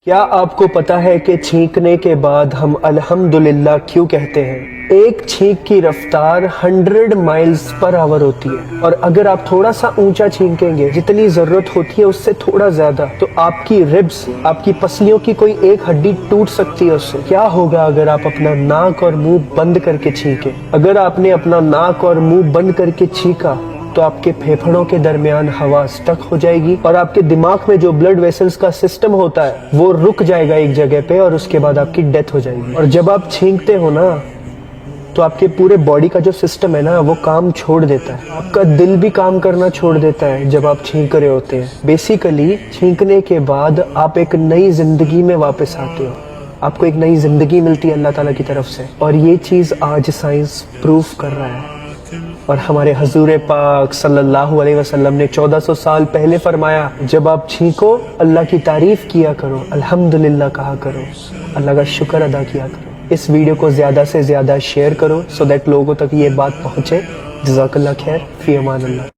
کیا آپ کو پتا ہے کہ چھینکنے کے بعد ہم الحمدللہ کیوں کہتے ہیں؟ ایک چھینک کی رفتار 100 مائلز پر آور ہوتی ہے، اور اگر آپ تھوڑا سا اونچا چھینکیں گے جتنی ضرورت ہوتی ہے اس سے تھوڑا زیادہ، تو آپ کی ربس، آپ کی پسلیوں کی کوئی ایک ہڈی ٹوٹ سکتی ہے اس سے۔ کیا ہوگا اگر آپ اپنا ناک اور منہ بند کر کے چھینکیں؟ اگر آپ نے اپنا ناک اور منہ بند کر کے چھینکا تو آپ کے پھیپھڑوں کے درمیان ہوا سٹک ہو جائے گی، اور آپ کے دماغ میں جو بلڈ ویسلز کا سسٹم ہوتا ہے وہ رک جائے گا ایک جگہ پہ، اور اس کے بعد آپ کی ڈیتھ ہو جائے گی۔ اور جب آپ چھینکتے ہو نا تو آپ کے پورے باڈی کا جو سسٹم ہے نا وہ کام چھوڑ دیتا ہے، آپ کا دل بھی کام کرنا چھوڑ دیتا ہے جب آپ چھینک رہے ہوتے ہیں۔ بیسیکلی چھینکنے کے بعد آپ ایک نئی زندگی میں واپس آتے ہو، آپ کو ایک نئی زندگی ملتی ہے اللہ تعالیٰ کی طرف سے، اور یہ چیز آج سائنس پروف کر رہا ہے۔ اور ہمارے حضور پاک صلی اللہ علیہ وسلم نے 1400 سال پہلے فرمایا، جب آپ چھینکو اللہ کی تعریف کیا کرو، الحمدللہ کہا کرو، اللہ کا شکر ادا کیا کرو۔ اس ویڈیو کو زیادہ سے زیادہ شیئر کرو سو دیٹ لوگوں تک یہ بات پہنچے۔ جزاک اللہ خیر، فی امان اللہ۔